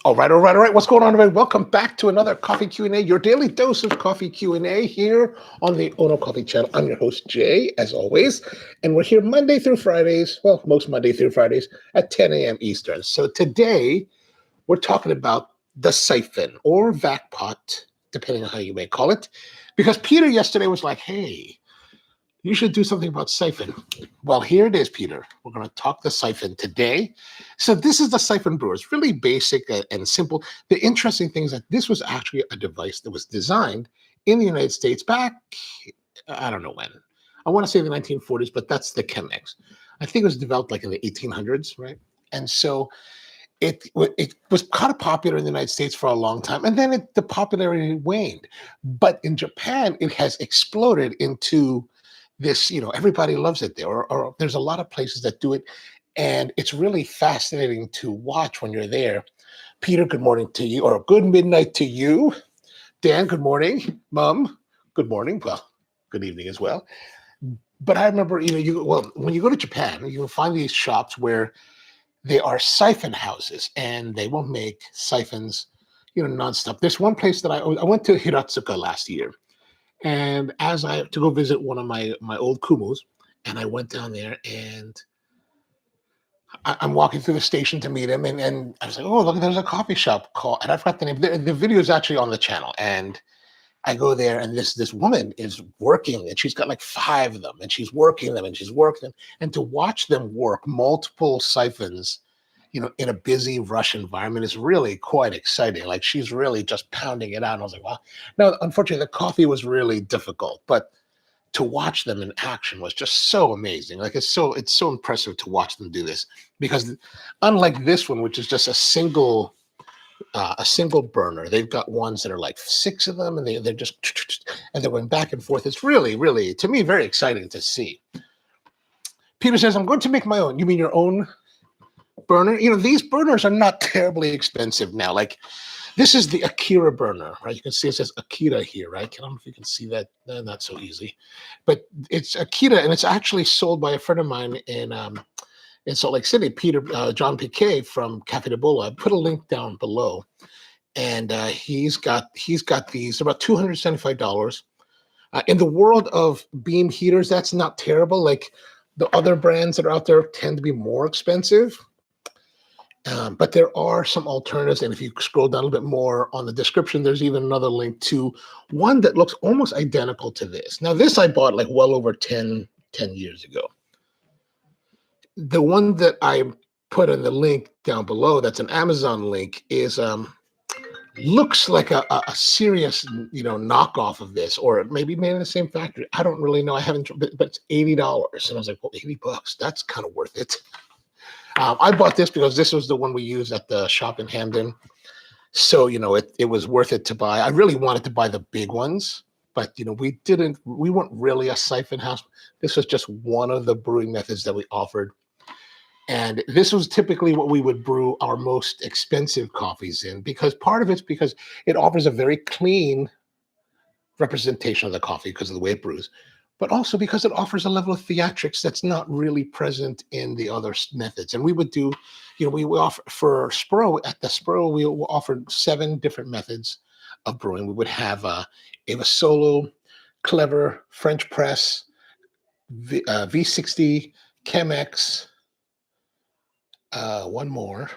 All right. What's going on, everybody? Welcome back to another Coffee Q&A, your daily dose of Coffee Q&A here on the onocoffee channel. I'm your host, Jay, as always, and we're here Monday through Fridays, well, most Monday through Fridays at 10 a.m. Eastern. So today, we're talking about the siphon or vac pot, depending on how you may call it, because Peter yesterday was like, hey, you should do something about Syphon. Well, here it is, Peter. We're going to talk the Syphon today. So this is the Syphon brewer. It's really basic and simple. The interesting thing is that this was actually a device that was designed in the United States back, I don't know when. I want to say the 1940s, but that's the Chemex. I think it was developed like in the 1800s, right? And so it was kind of popular in the United States for a long time, and then the popularity waned. But in Japan, it has exploded into this, everybody loves it there, or there's a lot of places that do it, and it's really fascinating to watch when you're there. Peter, good morning to you, or good midnight to you. Dan, good morning. Mom, good morning. Well, good evening as well. But I remember, when you go to Japan, you will find these shops where they are siphon houses, and they will make siphons, nonstop. There's one place that I went to Hiratsuka last year. And as I to go visit one of my old kumus, and I went down there, and I'm walking through the station to meet him, and I was like, oh, look, there's a coffee shop called, and I forgot the name. The video is actually on the channel, and I go there, and this woman is working, and she's got like 5 of them, and she's working them, and to watch them work multiple siphons, in a busy rush environment is really quite exciting. Like, she's really just pounding it out. And I was like, wow. Now, unfortunately, the coffee was really difficult, but to watch them in action was just so amazing. Like, it's so impressive to watch them do this, because unlike this one, which is just a single burner, they've got ones that are like 6 of them, and they're just, and they're going back and forth. It's really, really, to me, very exciting to see. Peter says, I'm going to make my own. You mean your own burner? These burners are not terribly expensive now. Like, this is the Akira burner, right? You can see it says Akira here, right? I don't know if you can see that. Not so easy, but it's Akira, and it's actually sold by a friend of mine in Salt Lake City, John Piquet from Cafe de Bola. I put a link down below, and he's got these about $275. In the world of beam heaters, that's not terrible. Like, the other brands that are out there tend to be more expensive. But there are some alternatives, and if you scroll down a little bit more on the description, there's even another link to one that looks almost identical to this. Now, this I bought like well over 10 years ago. The one that I put in the link down below, that's an Amazon link, is looks like a serious knockoff of this, or maybe made in the same factory. I don't really know. I haven't, but it's $80, and I was like, well, $80, that's kind of worth it. I bought this because this was the one we used at the shop in Hamden. So, it was worth it to buy. I really wanted to buy the big ones, but, we weren't really a siphon house. This was just one of the brewing methods that we offered. And this was typically what we would brew our most expensive coffees in, because part of it's because it offers a very clean representation of the coffee because of the way it brews, but also because it offers a level of theatrics that's not really present in the other methods. And we would do, we offer for Spro, at the Spro, we offered 7 different methods of brewing. We would have a solo, clever, French press, V60, Chemex, one more.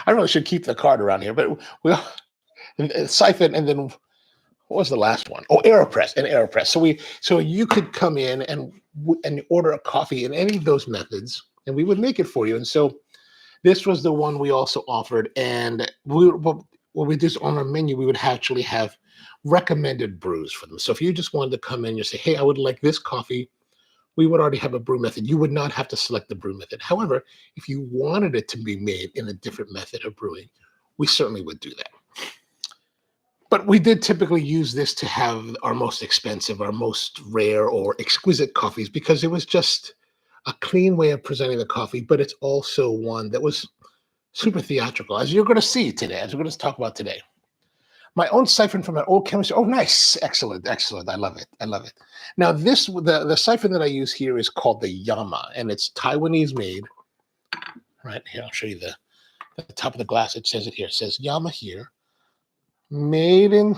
I really should keep the card around here, but we Siphon, and then what was the last one? Oh, AeroPress. So you could come in and order a coffee in any of those methods, and we would make it for you. And so this was the one we also offered. And when we did on our menu, we would actually have recommended brews for them. So if you just wanted to come in and say, hey, I would like this coffee, we would already have a brew method. You would not have to select the brew method. However, if you wanted it to be made in a different method of brewing, we certainly would do that. But we did typically use this to have our most expensive, our most rare or exquisite coffees, because it was just a clean way of presenting the coffee, but it's also one that was super theatrical, as you're going to see today, as we're going to talk about today. My own siphon from an old chemistry. Oh, nice. Excellent. I love it. Now, the siphon that I use here is called the Yama, and it's Taiwanese made. Right here, I'll show you at the top of the glass, it says it here. It says Yama here. Made in,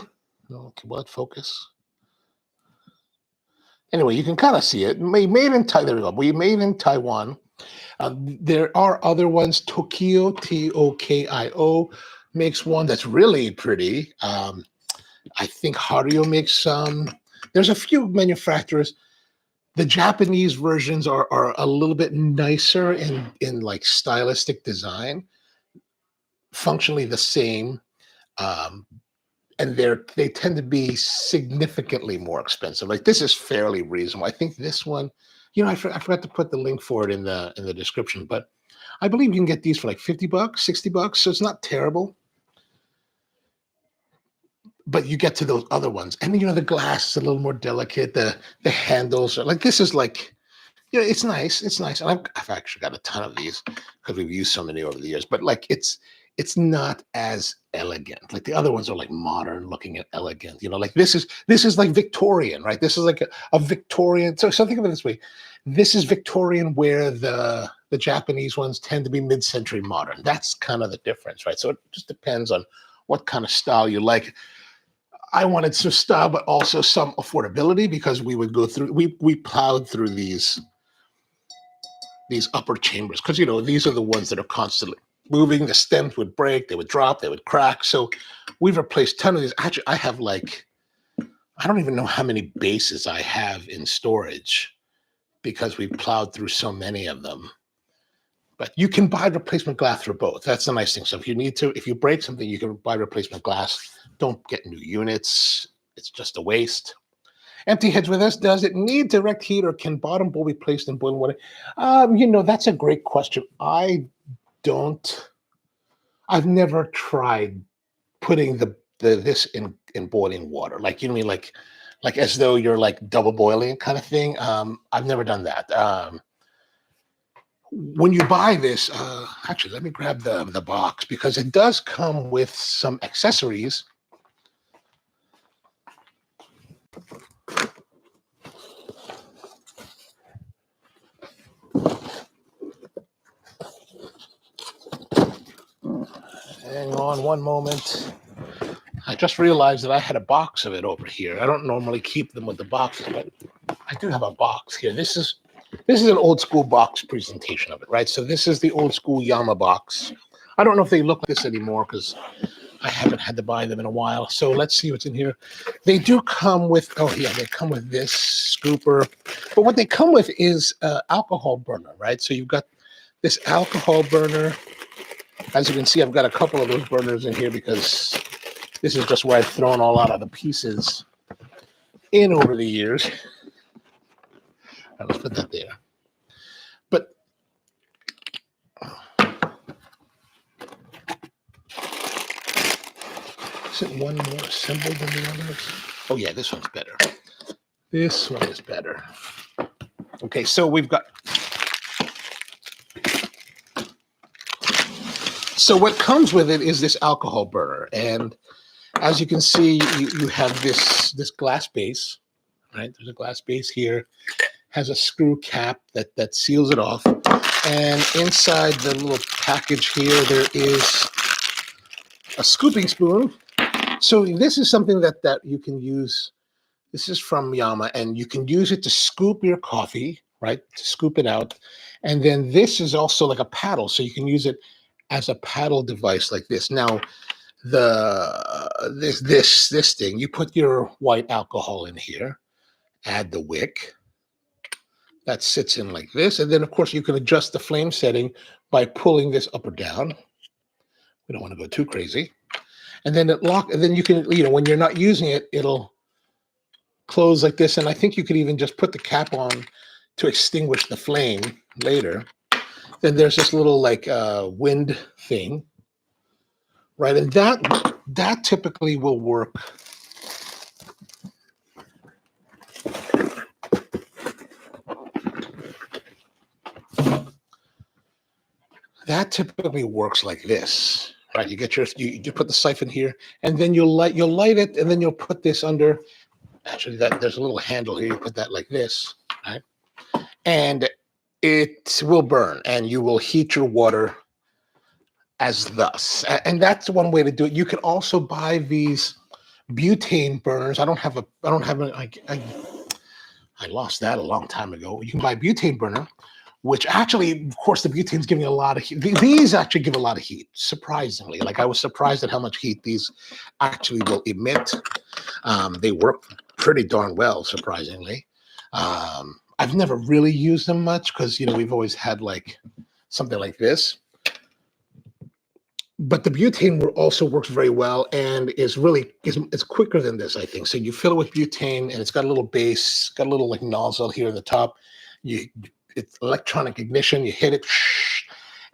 okay, what focus? Anyway, you can kind of see it. Made in Taiwan. There we go. We made in Taiwan. There are other ones. Tokyo, Tokio, makes one that's really pretty. I think Hario makes some. There's a few manufacturers. The Japanese versions are a little bit nicer in like stylistic design, functionally the same, and they tend to be significantly more expensive. Like this is fairly reasonable. I think this one, I forgot to put the link for it in the description, but I believe you can get these for like $50, $60, so it's not terrible. But you get to those other ones, and the glass is a little more delicate. The handles are like, this is like, it's nice. It's nice, and I've actually got a ton of these because we've used so many over the years. But like, it's not as elegant. Like the other ones are like modern looking and elegant. Like this is like Victorian, right? This is like a Victorian. So think of it this way: this is Victorian, where the Japanese ones tend to be mid-century modern. That's kind of the difference, right? So it just depends on what kind of style you like. I wanted some style, but also some affordability, because we would go through, we plowed through these upper chambers, because these are the ones that are constantly moving. The stems would break, they would drop, they would crack. So we've replaced a ton of these. Actually, I have like, I don't even know how many bases I have in storage, because we plowed through so many of them. But you can buy replacement glass for both. That's the nice thing. So if you break something, you can buy replacement glass. Don't get new units. It's just a waste. Empty heads with us. Does it need direct heat, or can bottom bowl be placed in boiling water? That's a great question. I've never tried putting this in boiling water. Like, like as though you're like double boiling kind of thing. I've never done that. When you buy this, actually, let me grab the box, because it does come with some accessories. Hang on one moment. I just realized that I had a box of it over here. I don't normally keep them with the boxes, but I do have a box here. This is an old school box presentation of it, right? So this is the old school Yama box. I don't know if they look like this anymore, because I haven't had to buy them in a while. So let's see what's in here. They do come with, they come with this scooper. But what they come with is alcohol burner, right? So you've got this alcohol burner. As you can see, I've got a couple of those burners in here, because this is just where I've thrown a lot of the pieces in over the years. Let's put that there. But isn't one more assembled than the others? Oh yeah, this one's better. This one is better. Okay, so we've got. So what comes with it is this alcohol burner, and as you can see, you have this glass base, right? There's a glass base here. Has a screw cap that seals it off, and inside the little package here, there is a scooping spoon. So this is something that you can use. This is from Yama, and you can use it to scoop your coffee, right? To scoop it out. And then this is also like a paddle, so you can use it as a paddle device like this. Now, this thing, you put your white alcohol in here, add the wick. That sits in like this, and then of course you can adjust the flame setting by pulling this up or down. We don't want to go too crazy. And then and then you can, when you're not using it, it'll close like this. And I think you could even just put the cap on to extinguish the flame later. Then there's this little like wind thing, right? And that typically will work. That typically works like this, right? You get you put the siphon here, and then you'll light it, and then you'll put this under. Actually, there's a little handle here. You put that like this, right? And it will burn, and you will heat your water as thus. And that's one way to do it. You can also buy these butane burners. I don't have I lost that a long time ago. You can buy a butane burner, which actually, of course, the butane's giving a lot of heat. These actually give a lot of heat, surprisingly. Like, I was surprised at how much heat these actually will emit. They work pretty darn well, surprisingly. I've never really used them much because, we've always had like something like this. But the butane also works very well and is it's quicker than this, I think. So you fill it with butane and it's got a little base, got a little like nozzle here at the top. It's electronic ignition. You hit it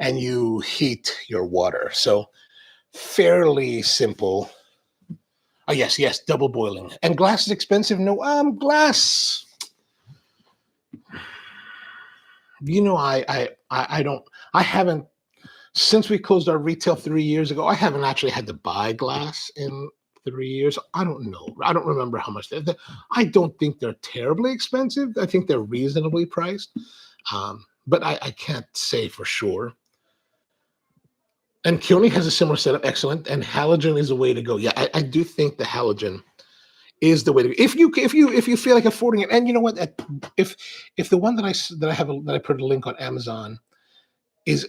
and you heat your water. So fairly simple. Oh, yes, double boiling. And glass is expensive. No, glass. I haven't, since we closed our retail 3 years ago, I haven't actually had to buy glass in 3 years. I don't know. I don't remember how much I don't think they're terribly expensive. I think they're reasonably priced. But I can't say for sure. And Keone has a similar setup, excellent. And halogen is the way to go. Yeah, I do think the halogen is the way to go. If you feel like affording it. And you know what? If the one that I put a link on Amazon is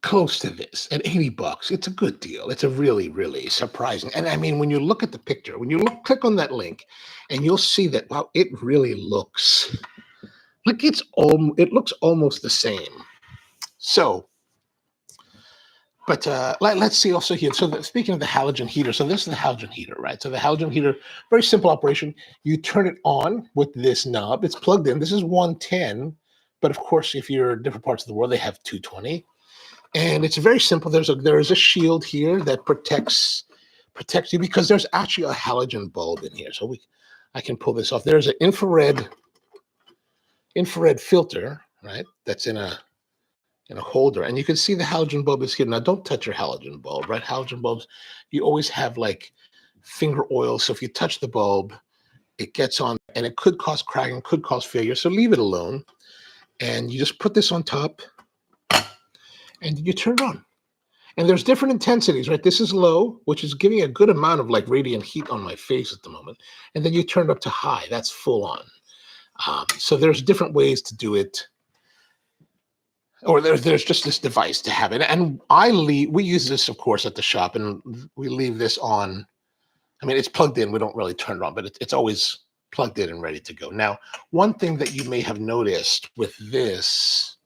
close to this at $80, it's a good deal. It's a really, really surprising. And I mean, when you look at the picture, click on that link, and you'll see that, wow, it really looks like it looks almost the same. So, but let's see also here. So speaking of the halogen heater, so this is the halogen heater, right? So the halogen heater, very simple operation. You turn it on with this knob. It's plugged in. This is 110, but of course, if you're in different parts of the world, they have 220. And it's very simple. There is a shield here that protects you because there's actually a halogen bulb in here. So I can pull this off. There's an infrared filter, right? That's in a holder, and you can see the halogen bulb is here. Now, don't touch your halogen bulb, right? Halogen bulbs, you always have like finger oil. So if you touch the bulb, it gets on, and it could cause cracking, could cause failure. So leave it alone, and you just put this on top. And you turn it on. And there's different intensities, right? This is low, which is giving a good amount of like radiant heat on my face at the moment. And then you turn it up to high. That's full on. So there's different ways to do it. Or there's just this device to have it. And we use this, of course, at the shop, and we leave this on. I mean, it's plugged in. We don't really turn it on, but it's always plugged in and ready to go. Now, one thing that you may have noticed with this,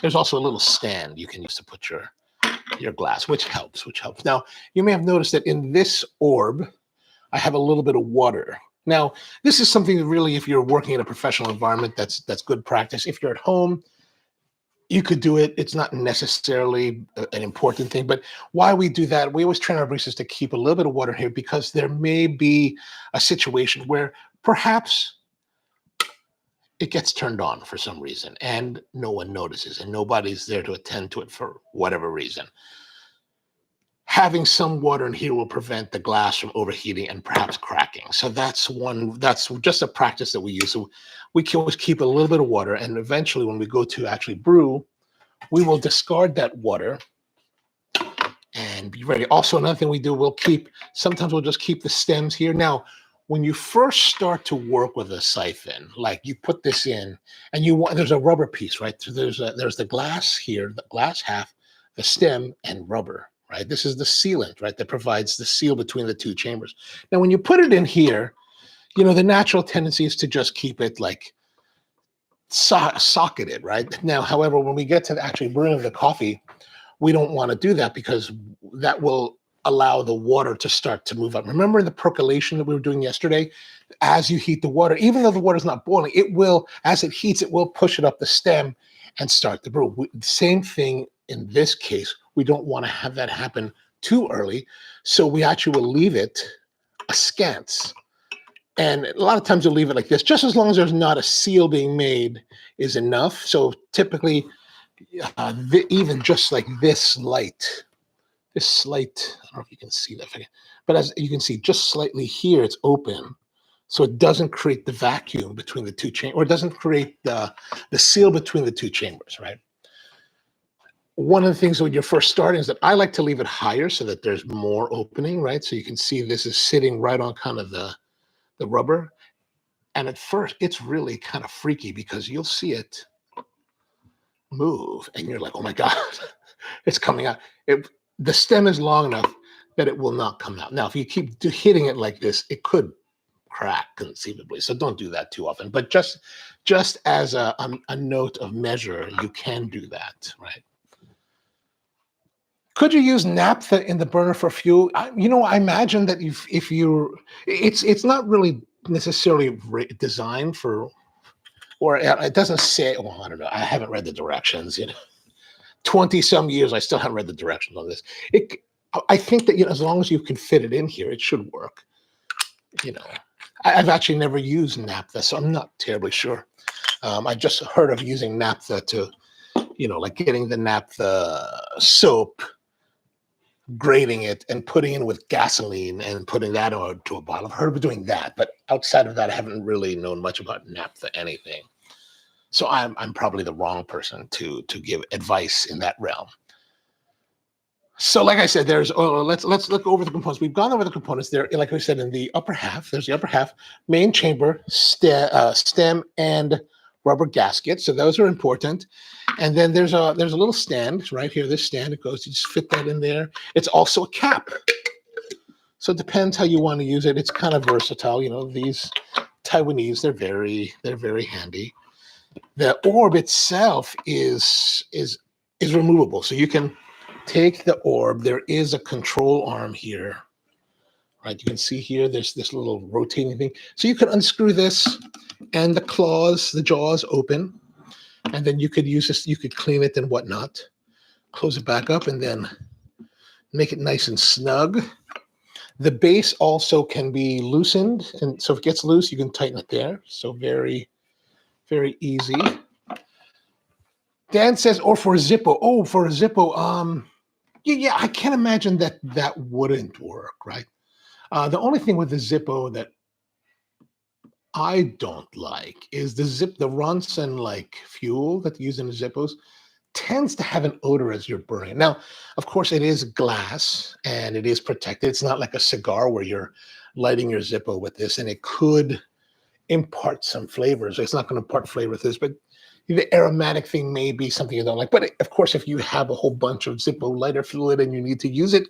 there's also a little stand you can use to put your glass, which helps. Now, you may have noticed that in this orb, I have a little bit of water. Now, this is something that really, if you're working in a professional environment, that's good practice. If you're at home, you could do it. It's not necessarily an important thing, but why we do that, we always train our baristas to keep a little bit of water here because there may be a situation where perhaps it gets turned on for some reason and no one notices and nobody's there to attend to it for whatever reason. Having some water in here will prevent the glass from overheating and perhaps cracking. So that's just a practice that we use. So we can always keep a little bit of water, and eventually when we go to actually brew, we will discard that water and be ready. Also, another thing we do, sometimes we'll just keep the stems here. Now, when you first start to work with a siphon, like you put this in and there's a rubber piece, right? So there's the glass here, the glass half, the stem, and rubber, right? This is the sealant, right? That provides the seal between the two chambers. Now, when you put it in here, the natural tendency is to just keep it like socketed, right? Now, however, when we get to actually brewing the coffee, we don't want to do that because that will allow the water to start to move up. Remember the percolation that we were doing yesterday? As you heat the water, even though the water is not boiling, as it heats, it will push it up the stem and start the brew. Same thing in this case. We don't want to have that happen too early. So we actually will leave it askance. And a lot of times you'll leave it like this, just as long as there's not a seal being made is enough. So typically, even just like this slight, I don't know if you can see that, but as you can see, just slightly here, it's open. So it doesn't create the vacuum between the two chambers, or it doesn't create the seal between the two chambers, right? one of the things when you're first starting is that I like to leave it higher so that there's more opening, right? So you can see this is sitting right on kind of the rubber. And at first, it's really kind of freaky because you'll see it move and you're like, oh my God, it's coming out. The stem is long enough that it will not come out. Now, if you keep hitting it like this, it could crack conceivably. So don't do that too often. But just as a note of measure, you can do that, right? Could you use naphtha in the burner for fuel? I imagine that if you're, it's not really necessarily designed for, or it doesn't say. Well, I don't know. I haven't read the directions. 20 some years, I still haven't read the directions on this. I think that as long as you can fit it in here, it should work. I've actually never used naphtha, so I'm not terribly sure. I just heard of using naphtha to, like getting the naphtha soap, grating it and putting it with gasoline and putting that into a bottle. I've heard of doing that, but outside of that, I haven't really known much about naphtha anything. So I'm probably the wrong person to give advice in that realm. So like I said, let's look over the components. We've gone over the components there. Like I said, in the upper half, there's the upper half, main chamber, stem, and rubber gasket. So those are important. And then there's a little stand right here. This stand, it goes, you just fit that in there. It's also a cap. So it depends how you want to use it. It's kind of versatile. These Taiwanese, they're very handy. The orb itself is removable. So you can take the orb. There is a control arm here. Right, you can see here, there's this little rotating thing. So you can unscrew this and the jaws open. And then you could use this, you could clean it and whatnot. Close it back up and then make it nice and snug. The base also can be loosened. And so if it gets loose, you can tighten it there. So very, very easy. Dan says, or for a Zippo. Oh, for a Zippo. Yeah, I can't imagine that wouldn't work, right? The only thing with the Zippo that I don't like is the Ronson like fuel that you use in the Zippos tends to have an odor as you're burning. Now, of course, it is glass and it is protected. It's not like a cigar where you're lighting your Zippo with this and it could impart some flavors. It's not going to impart flavor with this, but the aromatic thing may be something you don't like. But of course, if you have a whole bunch of Zippo lighter fluid and you need to use it,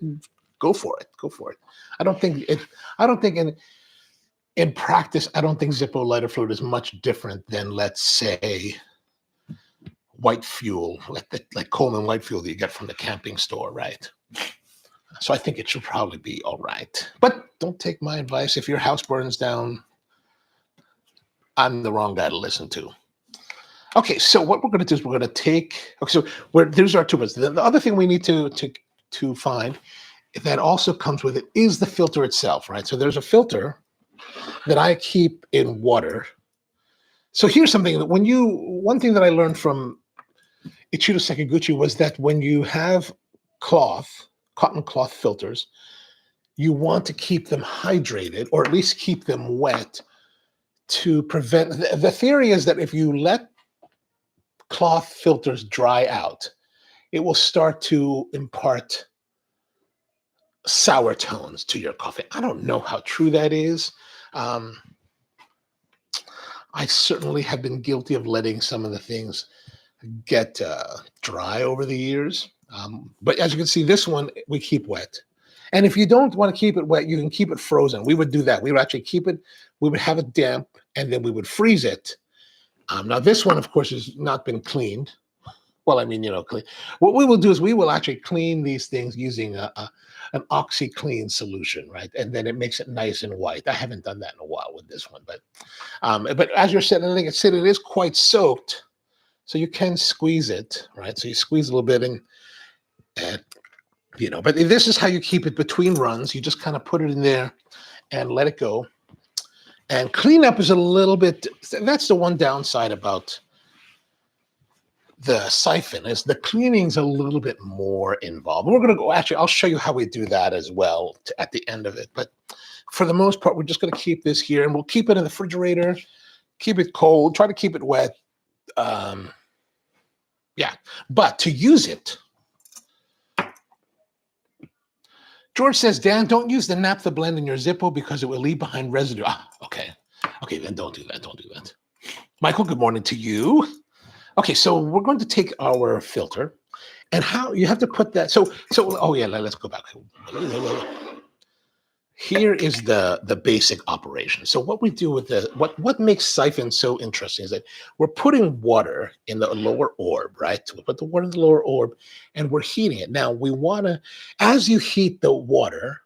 go for it. Go for it. I don't think in practice, I don't think Zippo lighter fluid is much different than, let's say, white fuel, like Coleman white fuel that you get from the camping store, right? So I think it should probably be all right. But don't take my advice. If your house burns down, I'm the wrong guy to listen to. Okay, so what we're going to do is we're going to take. Okay, so there's our two bits. The other thing we need to find that also comes with it is the filter itself, right? So there's a filter that I keep in water. So here's something that one thing that I learned from Ichiro Sekiguchi was that when you have cotton cloth filters, you want to keep them hydrated or at least keep them wet to prevent. The theory is that if you let cloth filters dry out, it will start to impart sour tones to your coffee. I don't know how true that is. I certainly have been guilty of letting some of the things get dry over the years. But as you can see, this one we keep wet. And if you don't want to keep it wet, you can keep it frozen. We would do that. We would actually keep it, we would have it damp, and then we would freeze it. Now, this one, of course, has not been cleaned. Well, I mean, clean. What we will do is we will actually clean these things using an OxyClean solution, right? And then it makes it nice and white. I haven't done that in a while with this one, but as you're setting it, it is quite soaked, so you can squeeze it, right? So you squeeze a little bit and but this is how you keep it between runs. You just kind of put it in there and let it go. And cleanup is a little bit, that's the one downside about the siphon, is the cleaning's a little bit more involved. We're going to go, actually, I'll show you how we do that as well at the end of it. But for the most part, we're just going to keep this here and we'll keep it in the refrigerator, keep it cold, try to keep it wet. Yeah, but to use it, George says, Dan, don't use the naphtha blend in your Zippo because it will leave behind residue. Ah, okay. Okay, then don't do that. Don't do that. Michael, good morning to you. Okay, so we're going to take our filter and how you have to put that. Oh yeah, let's go back. Here is the basic operation. So what we do with what makes Siphon so interesting is that we're putting water in the lower orb, right? We put the water in the lower orb and we're heating it. Now we want to, as you heat the water,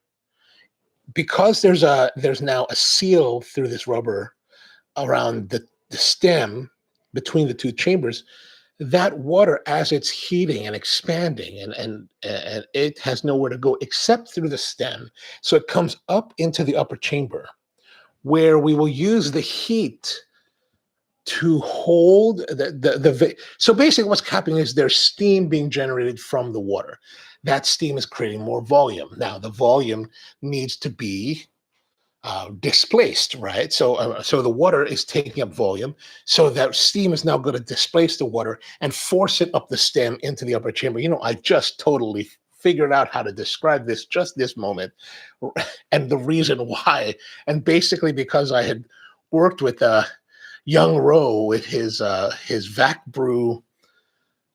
because there's now a seal through this rubber around the stem between the two chambers, that water, as it's heating and expanding and it has nowhere to go except through the stem. So it comes up into the upper chamber where we will use the heat to hold so basically what's happening is there's steam being generated from the water. That steam is creating more volume. Now the volume needs to be displaced, right? So the water is taking up volume. So that steam is now going to displace the water and force it up the stem into the upper chamber. You know, I just totally figured out how to describe this just this moment, and the reason why. And basically because I had worked with Young Rowe with his vac brew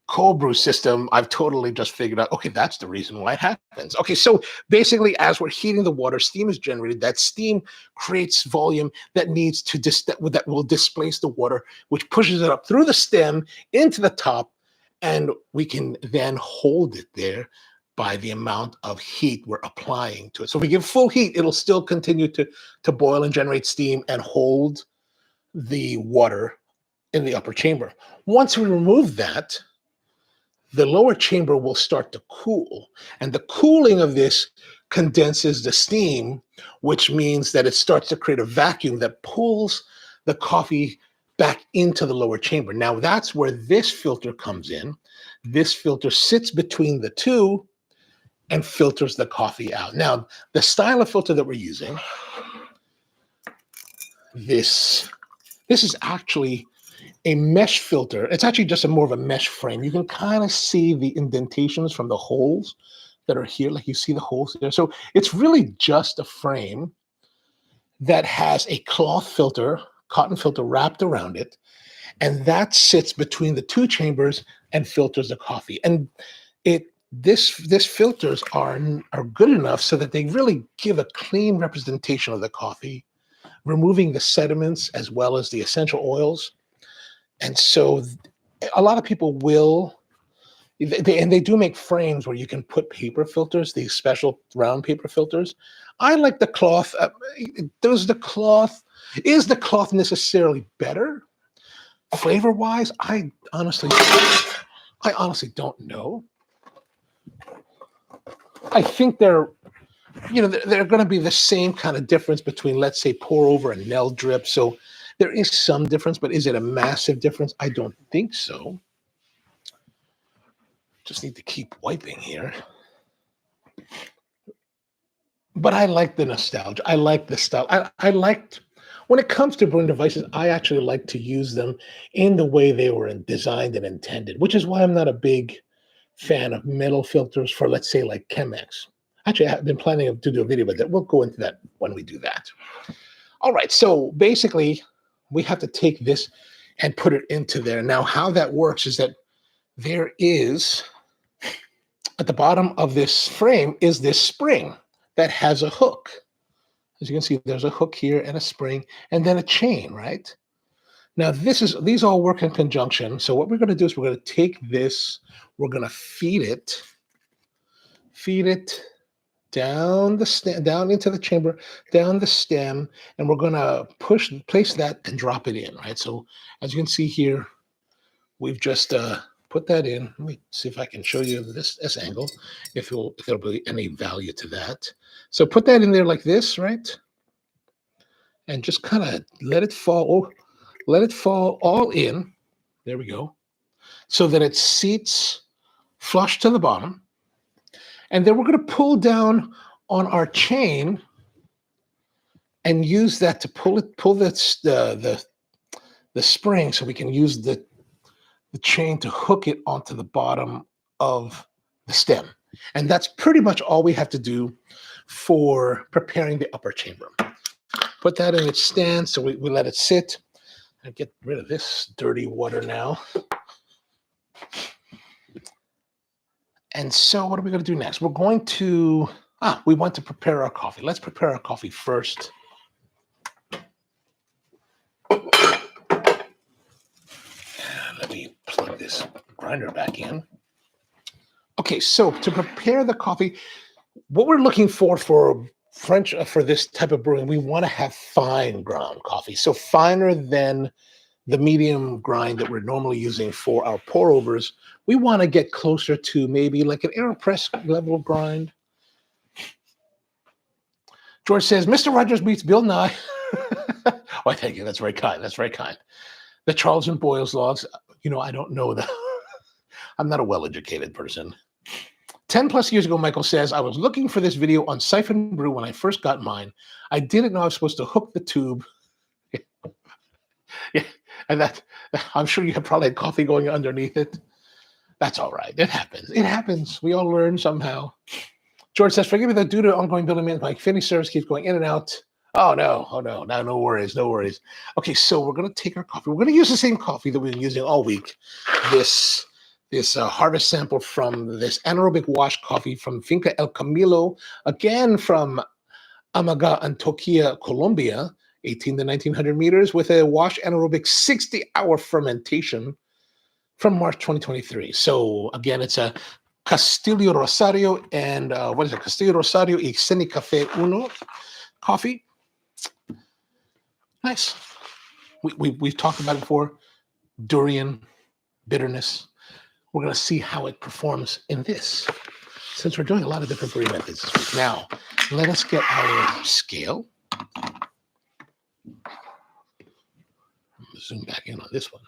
cold brew system, I've totally just figured out, okay, that's the reason why it happens. Okay, so basically as we're heating the water, steam is generated. That steam creates volume that needs to that will displace the water, which pushes it up through the stem into the top, and we can then hold it there by the amount of heat we're applying to it. So if we give full heat, it'll still continue to boil and generate steam and hold the water in the upper chamber. Once we remove that, the lower chamber will start to cool. And the cooling of this condenses the steam, which means that it starts to create a vacuum that pulls the coffee back into the lower chamber. Now, that's where this filter comes in. This filter sits between the two and filters the coffee out. Now, the style of filter that we're using, this is actually a mesh filter. It's actually just more of a mesh frame. You can kind of see the indentations from the holes that are here. Like you see the holes there. So it's really just a frame that has a cloth filter, cotton filter wrapped around it. And that sits between the two chambers and filters the coffee. And this filters are good enough so that they really give a clean representation of the coffee, removing the sediments as well as the essential oils. And so a lot of people will, they do make frames where you can put paper filters, these special round paper filters. I like the cloth. Is the cloth necessarily better flavor-wise? I honestly don't know. I think they're going to be the same kind of difference between, let's say, pour over and Nell drip. So there is some difference, but is it a massive difference? I don't think so. Just need to keep wiping here. But I like the nostalgia. I like the style. I liked, when it comes to brewing devices, I actually like to use them in the way they were designed and intended, which is why I'm not a big fan of metal filters for, let's say, like Chemex. Actually, I've been planning to do a video about that. We'll go into that when we do that. All right, so basically, we have to take this and put it into there. Now, how that works is that there is, at the bottom of this frame, is this spring that has a hook. As you can see, there's a hook here and a spring, and then a chain, right? Now, these all work in conjunction. So what we're going to do is we're going to take this, we're going to feed it down into the chamber, down the stem, and we're going to place that and drop it in, right? So as you can see here, we've just put that in. Let me see if I can show you this angle, if there'll be any value to that. So put that in there like this, right? And just kind of let it fall all in. There we go. So that it seats flush to the bottom. And then we're going to pull down on our chain and use that to pull the spring, so we can use the chain to hook it onto the bottom of the stem. And that's pretty much all we have to do for preparing the upper chamber. Put that in its stand, so we let it sit. And get rid of this dirty water now. And so what are we going to do next? We're going to, we want to prepare our coffee. Let's prepare our coffee first. And let me plug this grinder back in. Okay, so to prepare the coffee, what we're looking for this type of brewing, we want to have fine ground coffee. So finer than the medium grind that we're normally using for our pour overs. We want to get closer to maybe like an AeroPress level grind. George says, Mr. Rogers beats Bill Nye. Why, thank you. That's very kind. That's very kind. The Charles and Boyle's laws, I don't know that. I'm not a well-educated person. 10 plus years ago, Michael says, I was looking for this video on Syphon Brew when I first got mine. I didn't know I was supposed to hook the tube. Yeah, and that I'm sure you have probably had coffee going underneath it. That's all right. It happens. It happens. We all learn somehow. George says, forgive me that due to ongoing building maintenance, my finish service keeps going in and out. Oh, no. No worries. No worries. Okay, so we're going to take our coffee. We're going to use the same coffee that we've been using all week. This harvest sample from this anaerobic wash coffee from Finca El Camilo, again from Amaga, Antioquia, Colombia, 18 to 1900 meters, with a wash anaerobic 60-hour fermentation from March 2023. So again, it's a Castillo Rosario and Castillo Rosario y Ceni Café Uno coffee. Nice. We've talked about it before. Durian, bitterness. We're going to see how it performs in this, since we're doing a lot of different brewing methods this week. Now, let us get our scale. Zoom back in on this one.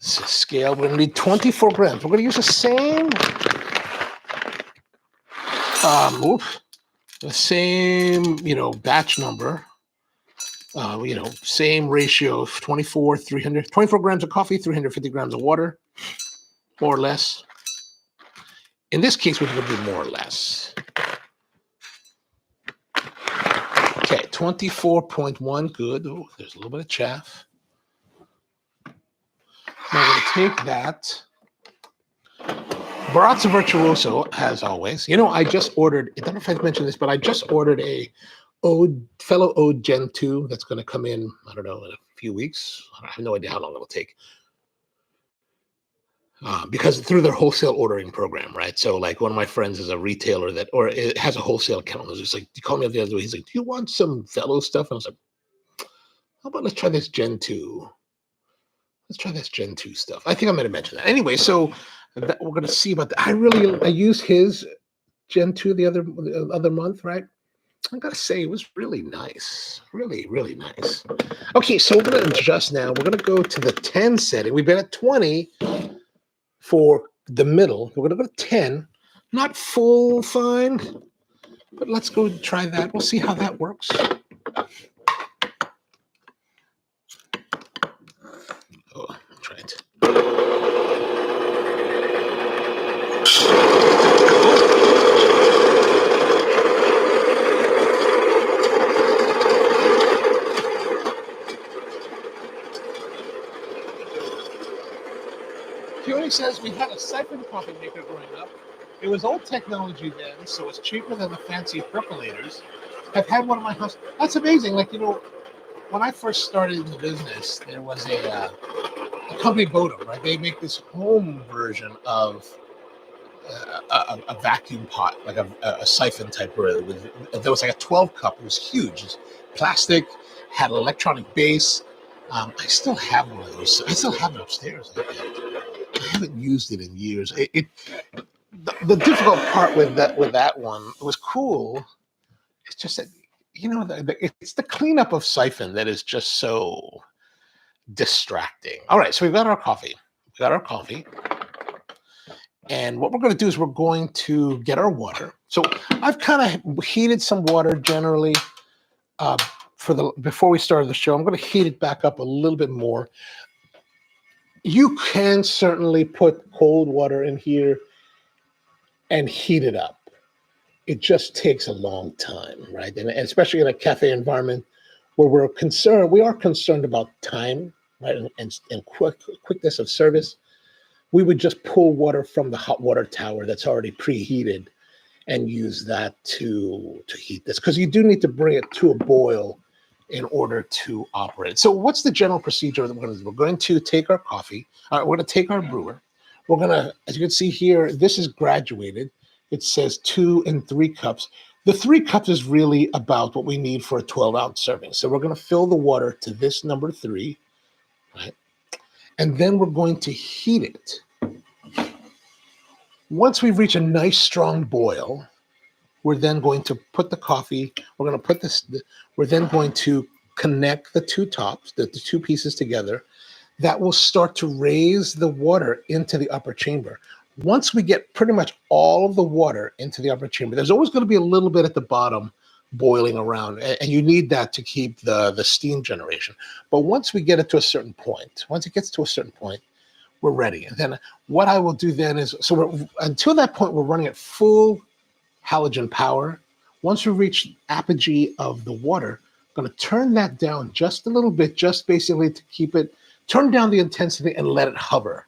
This is scale. We're going to need 24 grams. We're going to use the same, batch number. Same ratio of 24 grams of coffee, 350 grams of water, more or less. In this case, we're going to do more or less. Okay, 24.1, good. Oh, there's a little bit of chaff. Now we're going to take that. Barazza Virtuoso, as always. I just ordered, I don't know if I've mentioned this, but I just ordered a fellow Ode Gen 2 that's going to come in, I don't know, in a few weeks. I have no idea how long it'll take. Because through their wholesale ordering program, right? So like one of my friends is a retailer or it has a wholesale account. It's like, he called me up the other day. He's like, do you want some fellow stuff? And I was like, how about let's try this Gen 2? Let's try this Gen 2 stuff. I think I might have mentioned that. Anyway, so we're going to see about that. I used his Gen 2 the other month, right? I got to say, it was really nice. Really, really nice. Okay, so we're going to adjust now. We're going to go to the 10 setting. We've been at 20 for the middle. We're going to go to 10. Not full fine, but let's go try that. We'll see how that works. Oh, I'll try it. He says we had a Siphon coffee maker growing up. It was old technology then, so it's cheaper than the fancy percolators. I've had one in my house. That's amazing. Like, when I first started in the business, there was a company, Bodum, right? They make this home version of a vacuum pot, like a siphon type brewer. There was like a 12 cup. It was huge. It was plastic, had an electronic base. I still have one of those. I still have it upstairs. I haven't used it in years. The difficult part with that one, it was cool. It's just that, it's the cleanup of Siphon that is just so distracting. All right, so we've got our coffee. And what we're going to do is we're going to get our water. So I've kind of heated some water generally before we started the show. I'm going to heat it back up a little bit more. You can certainly put cold water in here and heat it up. It just takes a long time, right? And especially in a cafe environment where we are concerned about time, right? And quickness of service. We would just pull water from the hot water tower that's already preheated and use that to heat this, because you do need to bring it to a boil in order to operate. So what's the general procedure that we're going to do? We're going to take our coffee. We're going to take our brewer. We're going to, as you can see here, this is graduated. It says 2 and 3 cups. The 3 cups is really about what we need for a 12-ounce serving. So we're going to fill the water to this number 3, right? And then we're going to heat it. Once we reach a nice strong boil, we're then going to put the coffee, we're then going to connect the 2 tops, the 2 pieces together. That will start to raise the water into the upper chamber. Once we get pretty much all of the water into the upper chamber, there's always going to be a little bit at the bottom boiling around, and you need that to keep the steam generation. But once we get it to a certain point, once it gets to a certain point, we're ready. And then what I will do then is, until that point, we're running at full halogen power. Once we reach apogee of the water, I'm going to turn that down just a little bit, just basically to keep it, turn down the intensity and let it hover.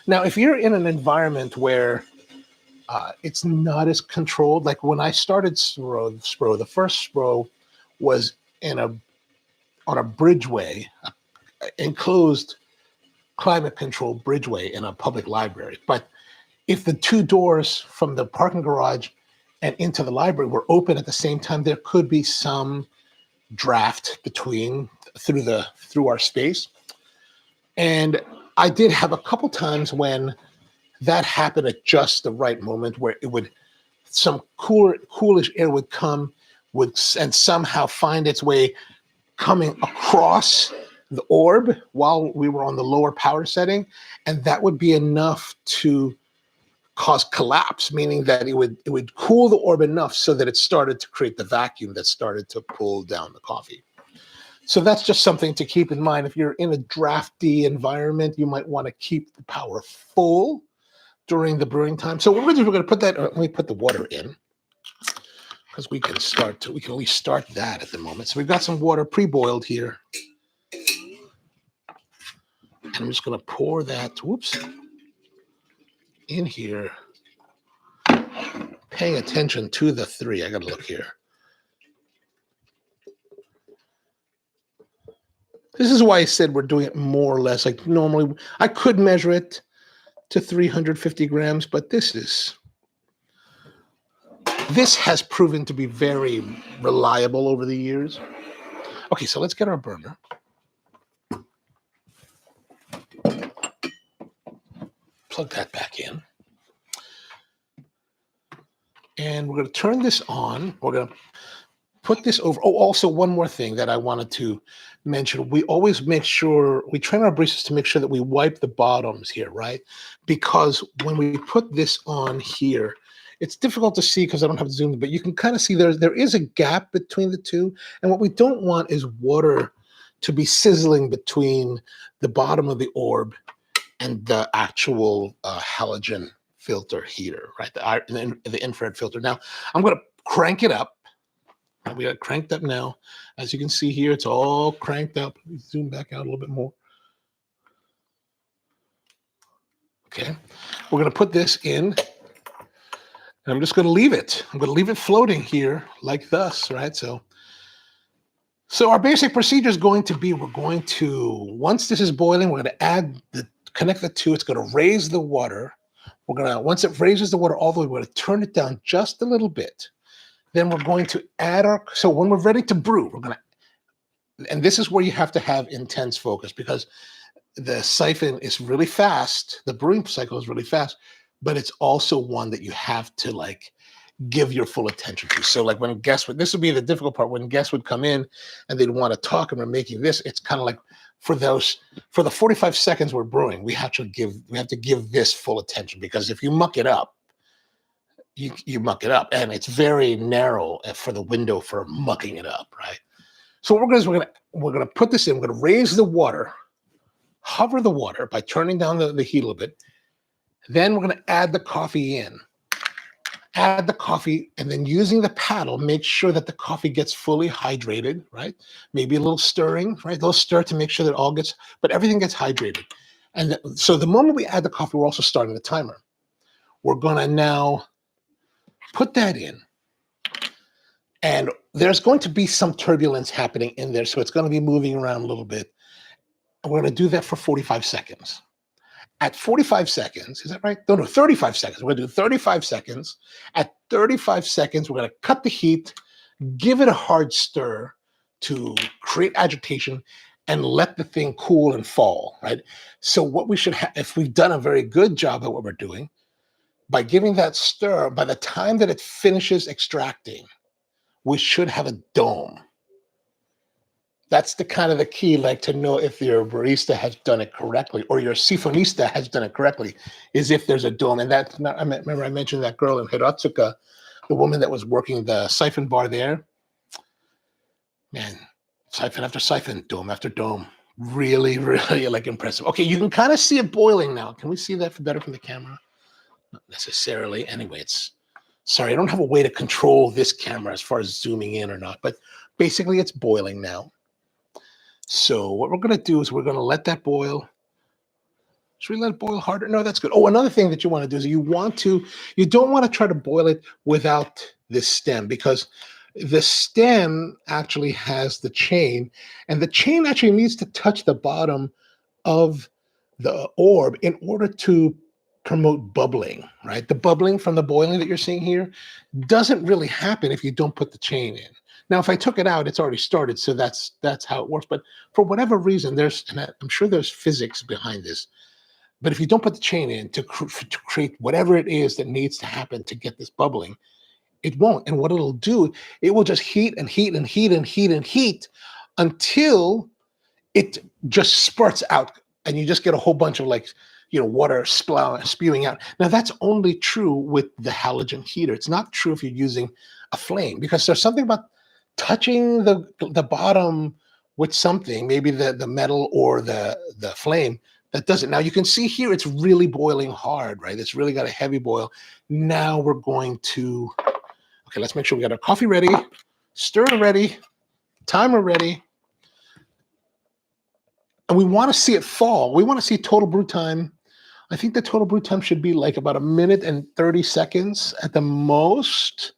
Now, if you're in an environment where it's not as controlled, like when I started Spro, the first Spro was on a bridgeway, enclosed climate controlled bridgeway in a public library. But if the 2 doors from the parking garage and into the library were open at the same time, there could be some draft through our space. And I did have a couple times when that happened at just the right moment, where some coolish air would come and somehow find its way coming across the orb while we were on the lower power setting, and that would be enough to cause collapse, meaning that it would cool the orb enough so that it started to create the vacuum that started to pull down the coffee. So that's just something to keep in mind. If you're in a drafty environment, you might want to keep the power full during the brewing time. So what we're going to put that, let me put the water in, because we can only start that at the moment. So we've got some water pre-boiled here. And I'm just going to pour that, in here. Paying attention to the 3. I got to look here. This is why I said we're doing it more or less like normally. I could measure it to 350 grams, but this has proven to be very reliable over the years. Okay, so let's get our burner. Plug that back in. And we're going to turn this on. We're going to put this over. Oh, also one more thing that I wanted to mention. We always make sure, we train our baristas to make sure that we wipe the bottoms here, right? Because when we put this on here, it's difficult to see because I don't have to zoom, but you can kind of see there is a gap between the 2. And what we don't want is water to be sizzling between the bottom of the orb and the actual halogen filter heater, right? The infrared filter. Now, I'm going to crank it up. We got it cranked up now. As you can see here, it's all cranked up. Let me zoom back out a little bit more. Okay. We're going to put this in. And I'm just going to leave it. I'm going to leave it floating here like thus, right? So our basic procedure is going to be, we're going to, once this is boiling, we're going to connect the 2. It's going to raise the water. Once it raises the water all the way, we're going to turn it down just a little bit. Then we're going to add so when we're ready to brew, and this is where you have to have intense focus, because the siphon is really fast. The brewing cycle is really fast, but it's also one that you have to give your full attention to. So when guests this would be the difficult part, when guests would come in and they'd want to talk and we're making this, it's kind of like for the 45 seconds we're brewing, we have to give this full attention, because if you muck it up, you muck it up, and it's very narrow for the window for mucking it up, right? So what we're gonna put this in. We're gonna raise the water, hover the water by turning down the heat a little bit. Then we're gonna add the coffee in. add the coffee, and then using the paddle, make sure that the coffee gets fully hydrated, right? Maybe a little stirring, right? A little stir to make sure that all gets, but everything gets hydrated. And so the moment we add the coffee, we're also starting the timer. We're gonna now put that in. And there's going to be some turbulence happening in there. So it's going to be moving around a little bit. And we're going to do that for 45 seconds. At 45 seconds, is that right? No, 35 seconds. We're going to do 35 seconds. At 35 seconds, we're going to cut the heat, give it a hard stir to create agitation, and let the thing cool and fall, right? So what we should have, if we've done a very good job at what we're doing, by giving that stir, by the time that it finishes extracting, we should have a dome. That's the kind of the key, like to know if your barista has done it correctly or your siphonista has done it correctly, is if there's a dome. And that's not, I remember I mentioned that girl in Hiratsuka, the woman that was working the siphon bar there. Man, siphon after siphon, dome after dome. Really, really like impressive. Okay, you can kind of see it boiling now. Can we see that better from the camera? Not necessarily. Anyway, sorry, I don't have a way to control this camera as far as zooming in or not, but basically it's boiling now. So what we're going to do is we're going to let that boil. Should we let it boil harder? No, that's good. Oh, another thing that you want to do is you don't want to try to boil it without this stem, because the stem actually has the chain, and the chain actually needs to touch the bottom of the orb in order to promote bubbling, right? The bubbling from the boiling that you're seeing here doesn't really happen if you don't put the chain in. Now, if I took it out, it's already started, so that's how it works. But for whatever reason, I'm sure there's physics behind this. But if you don't put the chain in to create whatever it is that needs to happen to get this bubbling, it won't. And what it'll do, it will just heat and heat and heat and heat and heat until it just spurts out, and you just get a whole bunch of water spewing out. Now, that's only true with the halogen heater. It's not true if you're using a flame, because there's something about touching the bottom with something, maybe the metal or the flame, that does it. Now you can see here it's really boiling hard, right? It's really got a heavy boil. Now we're going to, okay, let's make sure we got our coffee ready, stir ready, timer ready. And we want to see it fall. We want to see total brew time. I think the total brew time should be like about 1 minute and 30 seconds at the most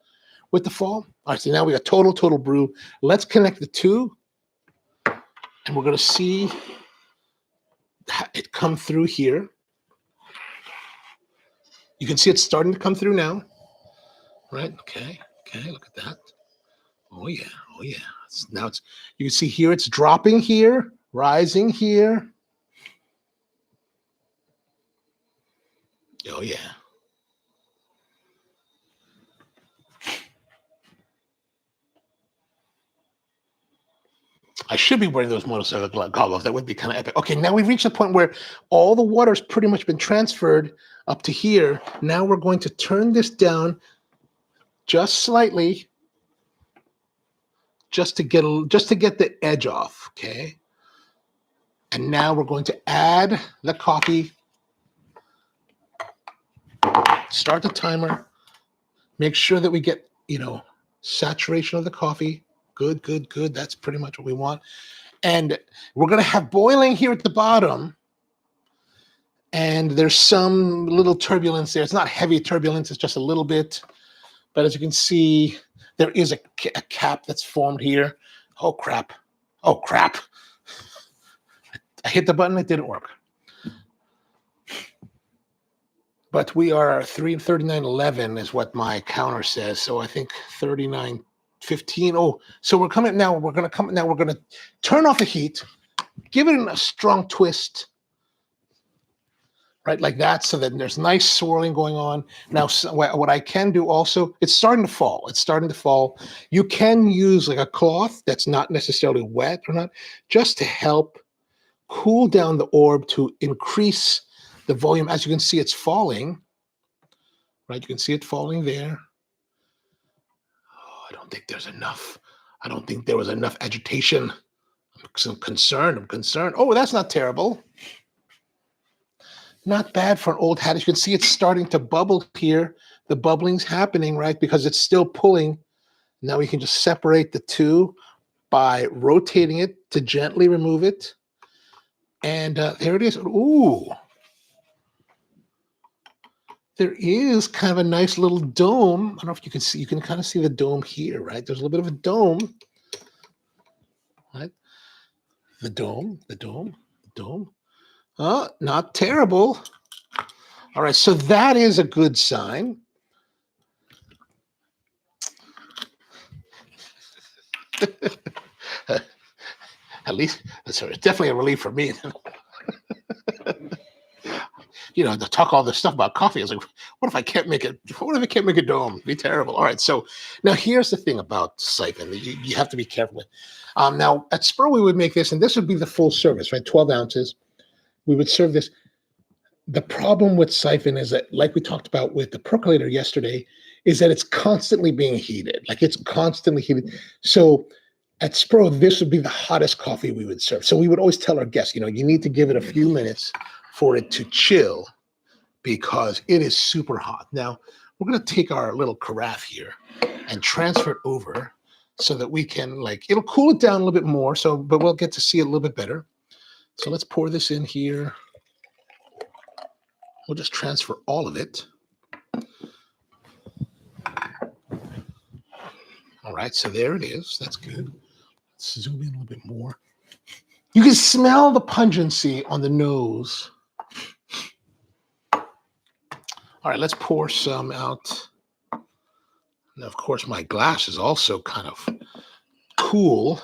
with the fall. All right, so now we got total brew. Let's connect the two, and we're going to see it come through here. You can see it's starting to come through now, right? Okay, look at that. Oh yeah. Now you can see here it's dropping here, rising here. Oh yeah. I should be wearing those motorcycle goggles. That would be kind of epic. Okay, now we've reached the point where all the water's pretty much been transferred up to here. Now we're going to turn this down just slightly, just to get the edge off, okay? And now we're going to add the coffee. Start the timer. Make sure that we get, saturation of the coffee. Good. That's pretty much what we want. And we're going to have boiling here at the bottom. And there's some little turbulence there. It's not heavy turbulence. It's just a little bit. But as you can see, there is a cap that's formed here. Oh, crap. I hit the button. It didn't work. But we are 39:11 is what my counter says. So I think 39:15. Oh, so we're coming now. We're going to turn off the heat, give it a strong twist, right, like that, so that there's nice swirling going on. Now, what I can do also, it's starting to fall. You can use like a cloth that's not necessarily wet or not, just to help cool down the orb to increase the volume. As you can see, it's falling, right? You can see it falling there. Oh, I don't think there's enough. I don't think there was enough agitation. I'm concerned. Oh, that's not terrible. Not bad for an old hat. You can see it's starting to bubble here. The bubbling's happening, right? Because it's still pulling. Now we can just separate the two by rotating it to gently remove it. And there it is. Ooh. There is kind of a nice little dome. I don't know if you can see, you can kind of see the dome here, right? There's a little bit of a dome, right? The dome, the dome, the dome. Not terrible. All right, so that is a good sign. At least, sorry, it's definitely a relief for me. You know, to talk all this stuff about coffee. I was like, what if I can't make it? What if I can't make a dome? It'd be terrible. All right, so now here's the thing about Siphon that you have to be careful with. Now at Spur we would make this, and this would be the full service, right? 12 ounces. We would serve this. The problem with Siphon is that, like we talked about with the percolator yesterday, is that it's constantly being heated. Like it's constantly heated. So at Spro, this would be the hottest coffee we would serve. So we would always tell our guests, you know, you need to give it a few minutes for it to chill because it is super hot. Now, we're going to take our little carafe here and transfer it over so that we can, like, it'll cool it down a little bit more. So, but we'll get to see it a little bit better. So let's pour this in here. We'll just transfer all of it. All right, so there it is. That's good. Let's zoom in a little bit more. You can smell the pungency on the nose. All right, let's pour some out. Now, of course, my glass is also kind of cool.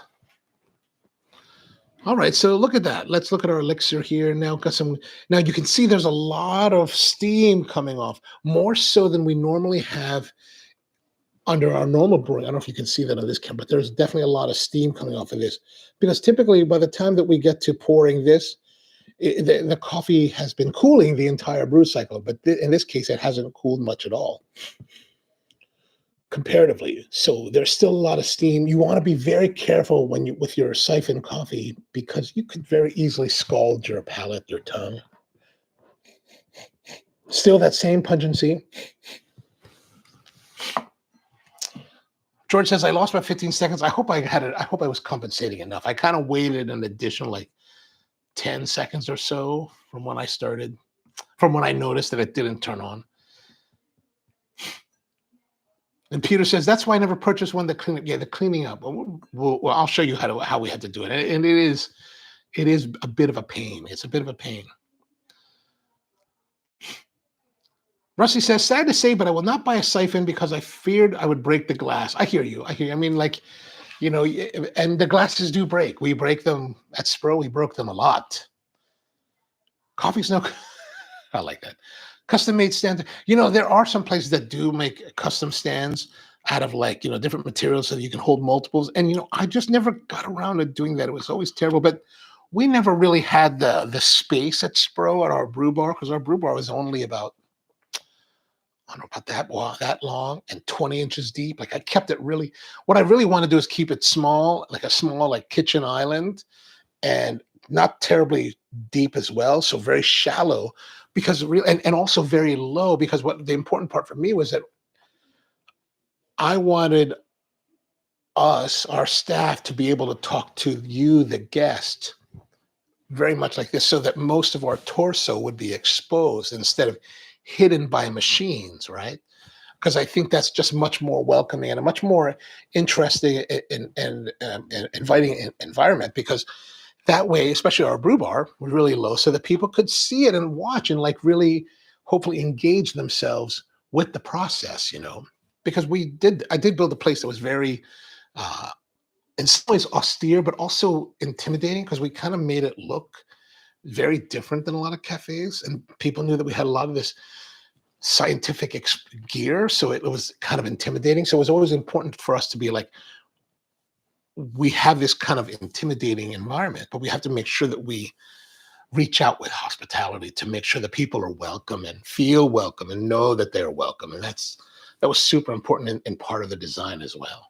All right, so look at that. Let's look at our elixir here. Now, now you can see there's a lot of steam coming off, more so than we normally have under our normal brewing. I don't know if you can see that on this camera, but there's definitely a lot of steam coming off of this because typically by the time that we get to pouring this, the coffee has been cooling the entire brew cycle, but in this case, it hasn't cooled much at all comparatively. So there's still a lot of steam. You want to be very careful when you with your Siphon coffee because you could very easily scald your palate, your tongue. Still that same pungency. George says, I lost my 15 seconds. I hope I had it. I hope I was compensating enough. I kind of waited an additional like 10 seconds or so from when I started, from when I noticed that it didn't turn on. And Peter says, that's why I never purchased one that clean up. Yeah, the cleaning up. Well, I'll show you how we had to do it. And it is a bit of a pain. It's a bit of a pain. Rusty says, sad to say, but I will not buy a Siphon because I feared I would break the glass. I hear you. I hear you. I mean, like, you know, and the glasses do break. We break them at Spro. We broke them a lot. Coffee's no, I like that. Custom made stands. You know, there are some places that do make custom stands out of like, you know, different materials so that you can hold multiples. And, you know, I just never got around to doing that. It was always terrible. But we never really had the space at Spro at our brew bar because our brew bar was only about, I don't know about that long and 20 inches deep. Like I kept it really, what I really want to do is keep it small, like a small, like kitchen island and not terribly deep as well. So very shallow because and also very low because what the important part for me was that I wanted us, our staff to be able to talk to you, the guest, very much like this so that most of our torso would be exposed instead of hidden by machines, right? Because I think that's just much more welcoming and a much more interesting and inviting environment because that way, especially our brew bar, was really low so that people could see it and watch and like really hopefully engage themselves with the process, you know, because I did build a place that was very, in some ways austere, but also intimidating because we kind of made it look very different than a lot of cafes. And people knew that we had a lot of this scientific gear. So it was kind of intimidating. So it was always important for us to be like, we have this kind of intimidating environment, but we have to make sure that we reach out with hospitality to make sure that people are welcome and feel welcome and know that they're welcome. And that was super important in part of the design as well.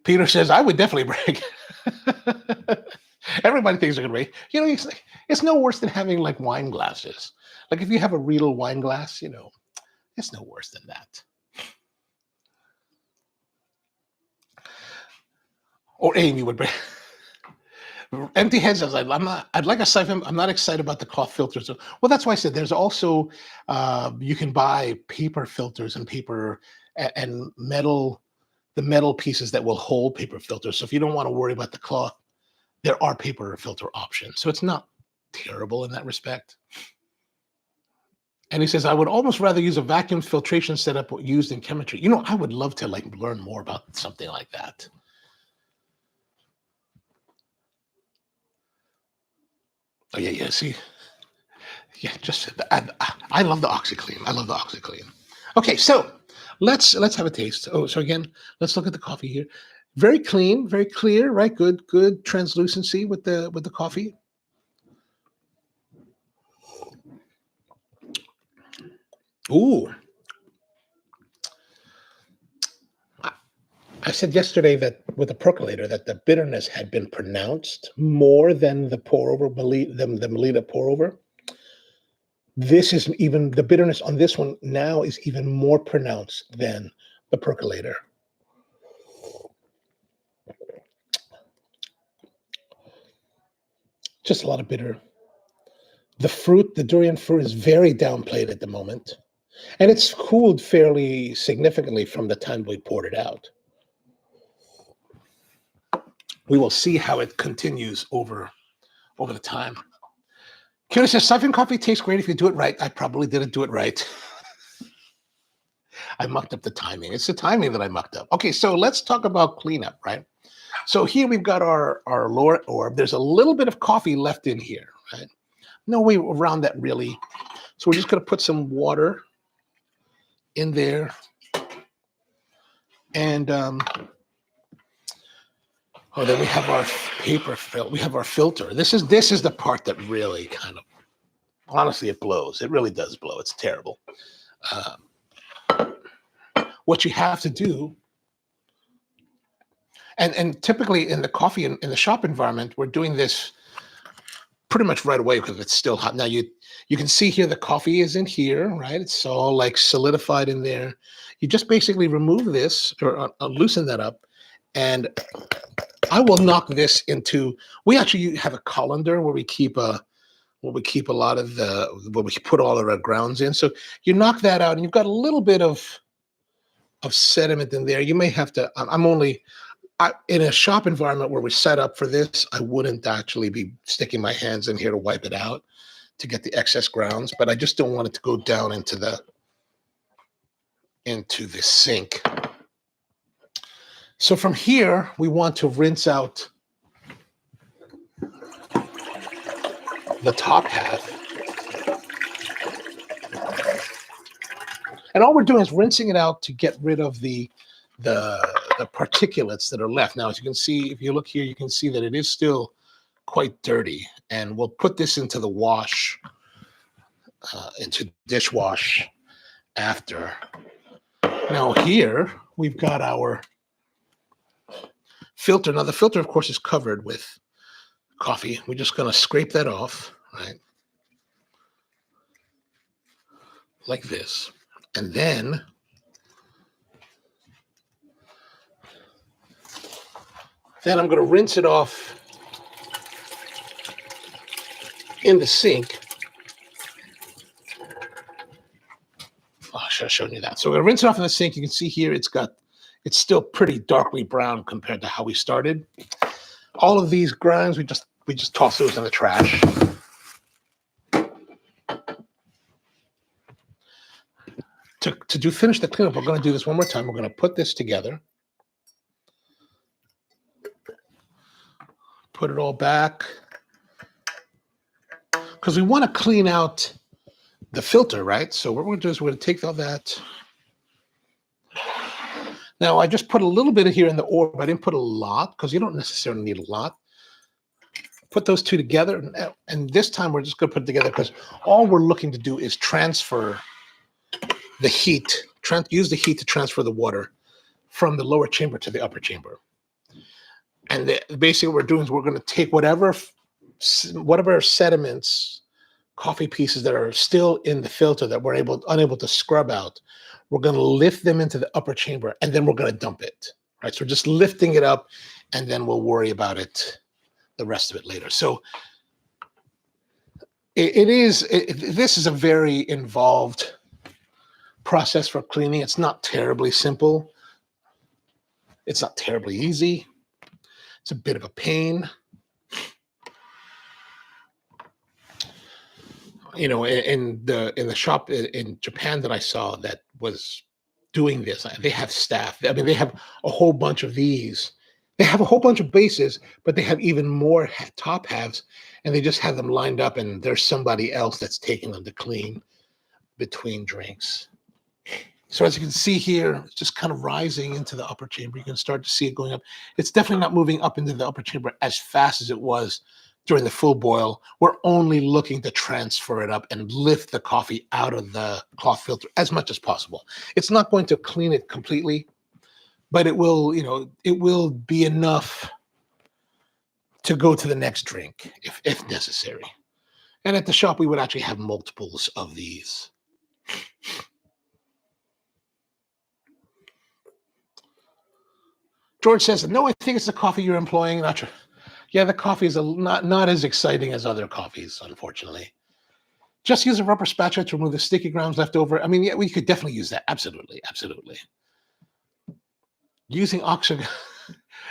Peter says, I would definitely break. Everybody thinks they're going to be, it's no worse than having like wine glasses. Like if you have a Riedel wine glass, it's no worse than that. Or Amy would bring empty head says, I'd like a siphon. I'm not excited about the cloth filters. Well, that's why I said there's also, you can buy paper filters and paper and metal, the metal pieces that will hold paper filters. So if you don't want to worry about the cloth, there are paper filter options. So it's not terrible in that respect. And he says, I would almost rather use a vacuum filtration setup used in chemistry. I would love to learn more about something like that. Oh yeah. See, yeah, I love the OxyClean. I love the OxyClean. Okay, so let's have a taste. Oh, so again, let's look at the coffee here. Very clean, very clear, right? Good translucency with the coffee. Ooh. I said yesterday that with the percolator that the bitterness had been pronounced more than the the Melita pour over. This is even, the bitterness on this one now is even more pronounced than the percolator. Just a lot of bitter. The fruit, the durian fruit, is very downplayed at the moment. And it's cooled fairly significantly from the time we poured it out. We will see how it continues over the time. Kira says, siphon coffee tastes great if you do it right. I probably didn't do it right. I mucked up the timing. It's the timing that I mucked up. Okay, so let's talk about cleanup, right? So here we've got our lower orb. There's a little bit of coffee left in here, right? No way around that really. So we're just going to put some water in there. And then we have our paper filter. We have our filter. This is the part that really kind of, honestly, it blows. It really does blow. It's terrible. What you have to do, and typically in the coffee in the shop environment, we're doing this pretty much right away because it's still hot. Now you can see here the coffee is in here, right? It's all like solidified in there. You just basically remove this or loosen that up, and I will knock this into. We actually have a colander where we keep a lot of where we put all of our grounds in. So you knock that out, and you've got a little bit of sediment in there. You may have to. In a shop environment where we set up for this, I wouldn't actually be sticking my hands in here to wipe it out to get the excess grounds, but I just don't want it to go down into the sink. So from here, we want to rinse out the top half. And all we're doing is rinsing it out to get rid of the particulates that are left. Now, as you can see, if you look here, you can see that it is still quite dirty. And we'll put this into the wash, into dishwash after. Now here, we've got our filter. Now the filter, of course, is covered with coffee. We're just going to scrape that off, right? Like this. And then I'm going to rinse it off in the sink. Oh, I should have shown you that. So we're going to rinse it off in the sink. You can see here it's still pretty darkly brown compared to how we started. All of these grinds, we just toss those in the trash. To finish the cleanup, we're going to do this one more time. We're going to put this together. Put it all back. Because we want to clean out the filter, right? So what we're going to do is we're going to take all that. Now, I just put a little bit of here in the orb. I didn't put a lot because you don't necessarily need a lot. Put those two together. And this time we're just going to put it together because all we're looking to do is transfer the heat, use the heat to transfer the water from the lower chamber to the upper chamber. And basically what we're doing is we're going to take whatever sediments, coffee pieces that are still in the filter that we're unable to scrub out. We're going to lift them into the upper chamber, and then we're going to dump it. Right. So we're just lifting it up, and then we'll worry about it, the rest of it later. So this is a very involved process for cleaning. It's not terribly simple. It's not terribly easy. It's a bit of a pain. You know, in the shop in Japan that I saw that was doing this, they have staff. I mean, they have a whole bunch of these. They have a whole bunch of bases, but they have even more top halves, and they just have them lined up, and there's somebody else that's taking them to clean between drinks. So as you can see here, it's just kind of rising into the upper chamber. You can start to see it going up. It's definitely not moving up into the upper chamber as fast as it was during the full boil. We're only looking to transfer it up and lift the coffee out of the cloth filter as much as possible. It's not going to clean it completely, but it will, you know, it will be enough to go to the next drink if necessary. And at the shop, we would actually have multiples of these. George says, no, I think it's the coffee you're employing. Not sure. Yeah, the coffee is not as exciting as other coffees, unfortunately. Just use a rubber spatula to remove the sticky grounds left over. I mean, yeah, we could definitely use that. Absolutely, absolutely. Using oxygen.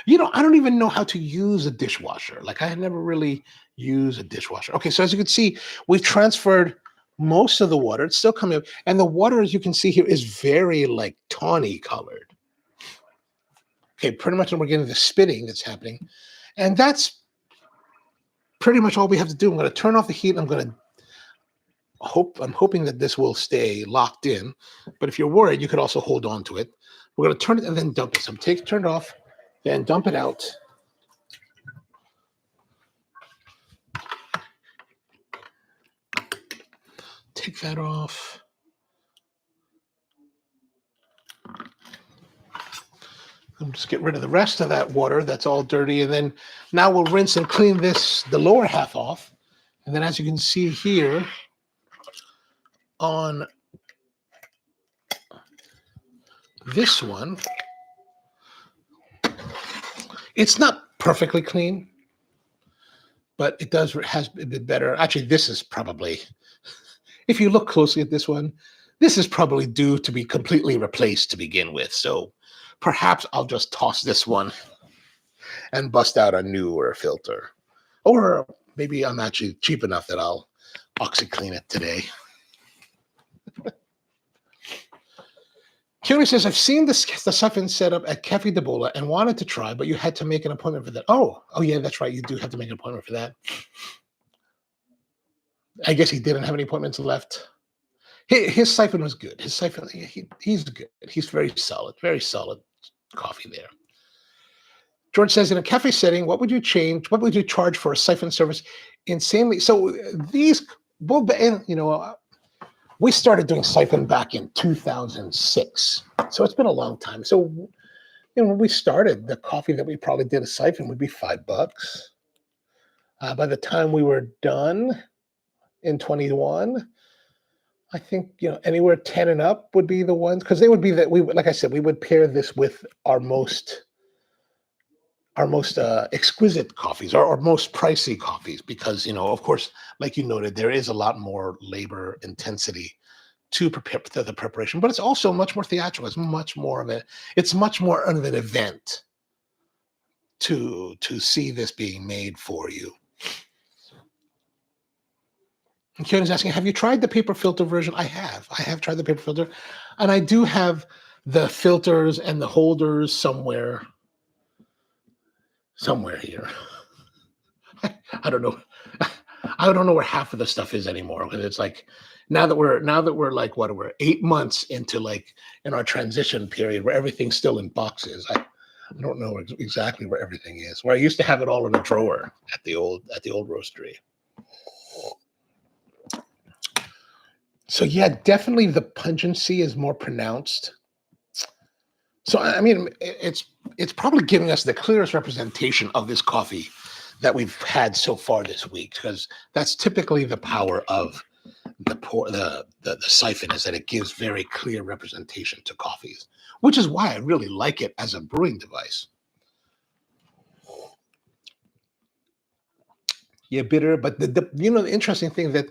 You know, I don't even know how to use a dishwasher. Like, I had never really used a dishwasher. Okay, so as you can see, we've transferred most of the water. It's still coming up. And the water, as you can see here, is very, like, tawny colored. Okay, pretty much we're getting the spitting that's happening. And that's pretty much all we have to do. I'm going to turn off the heat. I'm hoping that this will stay locked in. But if you're worried, you could also hold on to it. We're going to turn it and then dump it. So turn it off, then dump it out. Take that off. And just get rid of the rest of that water that's all dirty. And then now we'll rinse and clean the lower half off. And then as you can see here on this one, it's not perfectly clean, but it has been better. Actually, this is probably, if you look closely at this one, this is probably due to be completely replaced to begin with. So perhaps I'll just toss this one and bust out a newer filter. Or maybe I'm actually cheap enough that I'll OxyClean it today. Keely says, I've seen the Siphon setup at Cafe de Bola and wanted to try, but you had to make an appointment for that. Oh, yeah, that's right. You do have to make an appointment for that. I guess he didn't have any appointments left. His Siphon was good. His Siphon, he's good. He's very solid coffee there. George says, in a cafe setting, what would you change? What would you charge for a Siphon service? Insanely. So these, well, you know, we started doing Siphon back in 2006. So it's been a long time. So, you know, when we started, the coffee that we probably did a Siphon would be $5. By the time we were done in 21, I think, you know, anywhere 10 and up would be the ones, because they would be that like I said, we would pair this with our most exquisite coffees, or most pricey coffees, because, you know, of course, like you noted, there is a lot more labor intensity to prepare the preparation, but it's also much more theatrical. It's much more of an event to see this being made for you. And Kieran's asking, have you tried the paper filter version? I have tried the paper filter, and I do have the filters and the holders somewhere here. I don't know. I don't know where half of the stuff is anymore, because it's like now that we're like, what, we're 8 months into, like, in our transition period where everything's still in boxes. I don't know exactly where everything is. Where I used to have it all in a drawer at the old roastery. So yeah, definitely the pungency is more pronounced. So I mean, it's probably giving us the clearest representation of this coffee that we've had so far this week, because that's typically the power of the siphon, is that it gives very clear representation to coffees, which is why I really like it as a brewing device. Yeah, bitter, but the interesting thing that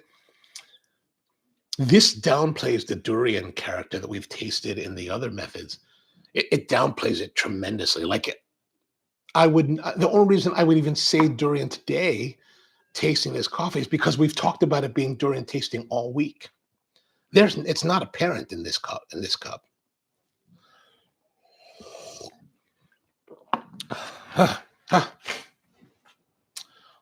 this downplays the durian character that we've tasted in the other methods. It downplays it tremendously. I wouldn't. The only reason I would even say durian today, tasting this coffee, is because we've talked about it being durian tasting all week. It's not apparent in this cup.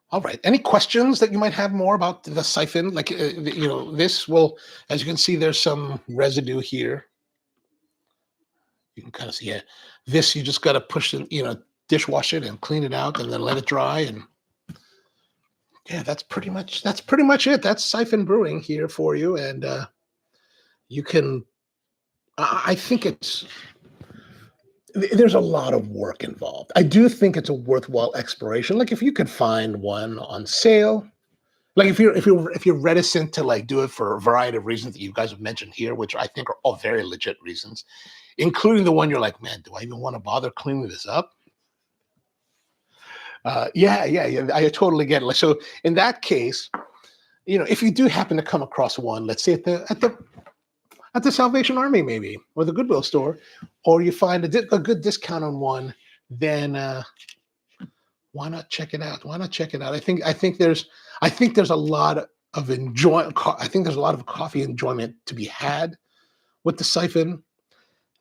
All right. Any questions that you might have more about the siphon? This will, as you can see, there's some residue here. You can kind of see it. This, you just got to push it, dishwash it and clean it out and then let it dry. And yeah, that's pretty much it. That's Syphon Brewing here for you. And you can, I think there's a lot of work involved. I do think it's a worthwhile exploration. Like if you could find one on sale, like if you're reticent to do it for a variety of reasons that you guys have mentioned here, which I think are all very legit reasons, including the one you're like, man, do I even want to bother cleaning this up? Yeah, I totally get it. So in that case, if you do happen to come across one, let's say at the Salvation Army maybe, or the Goodwill store, or you find a good discount on one, then why not check it out? I think there's a lot of there's a lot of coffee enjoyment to be had with the siphon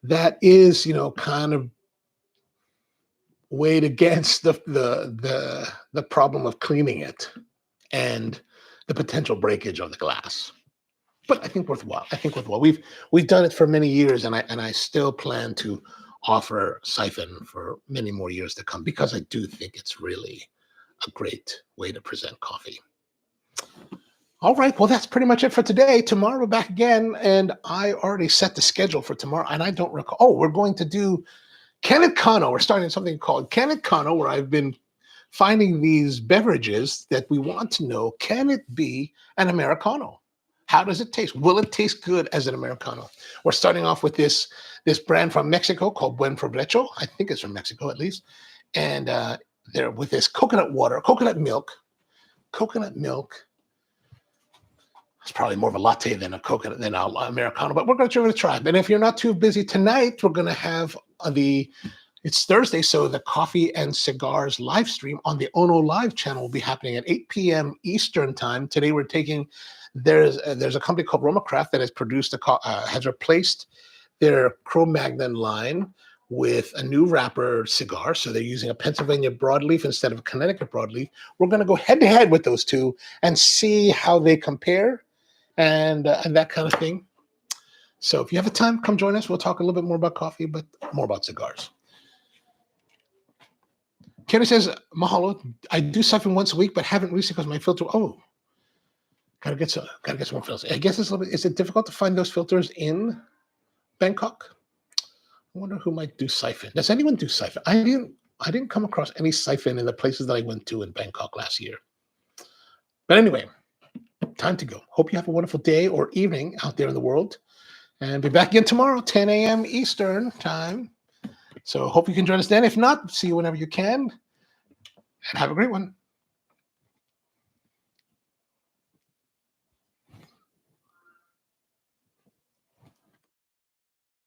that is, kind of weighed against the problem of cleaning it and the potential breakage of the glass. But I think worthwhile. We've done it for many years, and I still plan to offer Siphon for many more years to come, because I do think it's really a great way to present coffee. All right, well, that's pretty much it for today. Tomorrow we're back again, and I already set the schedule for tomorrow, and I don't recall. Oh, we're going to do Canetcano. We're starting something called Canetcano, where I've been finding these beverages that we want to know, can it be an Americano? How does it taste? Will it taste good as an Americano? We're starting off with this brand from Mexico called Buen Provecho. I think it's from Mexico at least. And they're with this coconut milk. It's probably more of a latte than an Americano, but we're going to give it a try. And if you're not too busy tonight, we're going to have it's Thursday, so the Coffee and Cigars live stream on the Ono Live channel will be happening at 8 p.m. Eastern time. Today we're taking, there's a company called Roma Craft that has has replaced their Cro-Magnon line with a new wrapper cigar. So they're using a Pennsylvania broadleaf instead of a Connecticut broadleaf. We're going to go head to head with those two and see how they compare and that kind of thing. So if you have the time, come join us. We'll talk a little bit more about coffee, but more about cigars. Kenny says, mahalo, I do Siphon once a week, but haven't recently because my filter. Oh, gotta get some more filters. I guess is it difficult to find those filters in Bangkok? I wonder who might do Siphon. Does anyone do Siphon? I didn't come across any Siphon in the places that I went to in Bangkok last year. But anyway, time to go. Hope you have a wonderful day or evening out there in the world. And be back again tomorrow, 10 a.m. Eastern time. So hope you can join us then. If not, see you whenever you can. And have a great one.